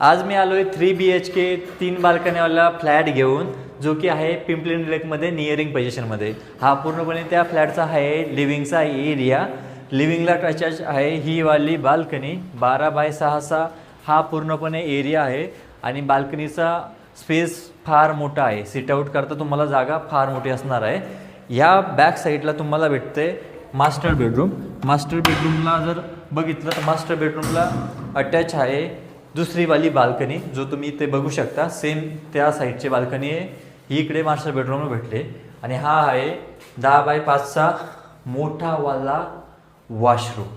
आज मी आलो आहे 3 BHK 3 बाल्कनीवाला फ्लॅट घेऊन, जो की आहे पिंपरी चिंचवडमध्ये नियरिंग पोझिशनमध्ये. हा पूर्णपणे त्या फ्लॅटचा आहे लिव्हिंगचा एरिया. लिव्हिंगला टच आहे ही वाली बाल्कनी. 12x6 हा पूर्णपणे एरिया आहे आणि बाल्कनीचा स्पेस फार मोठा आहे. सिटआउट करता तुम्हाला जागा फार मोठी असणार आहे. या बॅक साईडला तुम्हाला भेटते मास्टर बेडरूम. मास्टर बेडरूमला जर बघितलं तर मास्टर बेडरूमला अटॅच आहे दुसरी वाली बाल्कनी, जो तुम्ही इथे बघू शकता. सेम त्या साईडची बाल्कनी आहे, ही इकडे मास्टर बेडरूमला भेटले. आणि हा आहे 10x5चा मोठावाला वॉशरूम.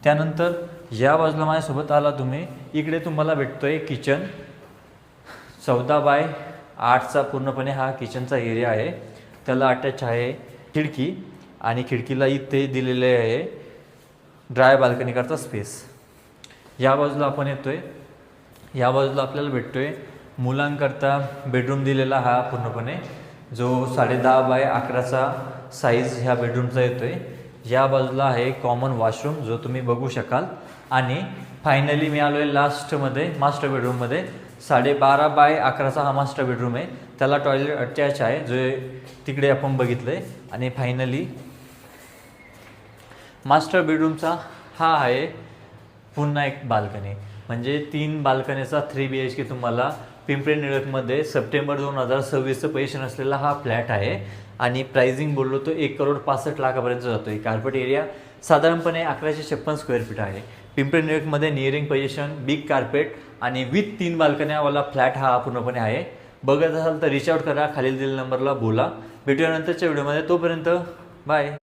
त्यानंतर या बाजूला माझ्यासोबत आला तुम्ही, इकडे तुम्हाला भेटतोय किचन. 14x8चा पूर्णपणे हा किचनचा एरिया आहे. त्याला अटॅच आहे खिडकी आणि खिडकीला इथे दिलेले आहे ड्राय बाल्कनी करता स्पेस. या बाजूला आपण येतोय, या बाजूला आपल्याला भेटतोय मुलांकरता बेडरूम दिलेला हा पूर्णपणे, जो 10.5x11चा साईज ह्या बेडरूमचा येतोय. या बाजूला आहे कॉमन वॉशरूम, जो तुम्ही बघू शकाल. आणि फायनली मी आलो आहे लास्टमध्ये मास्टर बेडरूममध्ये. 12.5x11चा हा मास्टर बेडरूम आहे. त्याला टॉयलेट अटॅच आहे, जे तिकडे आपण बघितलं आहे. आणि फायनली मास्टर बेडरूमचा हा आहे पुन्हा एक बाल्कनी. म्हणजे 3 बाल्कनीचा 3 BHK तुम्हाला पिंपरी चिंचवडमध्ये सप्टेंबर 2026चं पोझिशन असलेला हा फ्लॅट आहे. आणि प्राइसिंग बोललो तो 1,65,00,000 जातो आहे. कार्पेट एरिया साधारणपणे 1156 स्क्वेअर फीट आहे. पिंपरी चिंचवडमध्ये नियरिंग पोझिशन, बिग कार्पेट आणि विथ 3 बाल्कन्यावाला फ्लॅट हा पूर्णपणे आहे. बघत असाल तर रिच आउट करा, खालील दिलेल्या नंबरला बोला. भेटूया नंतरच्या व्हिडिओमध्ये. तोपर्यंत बाय.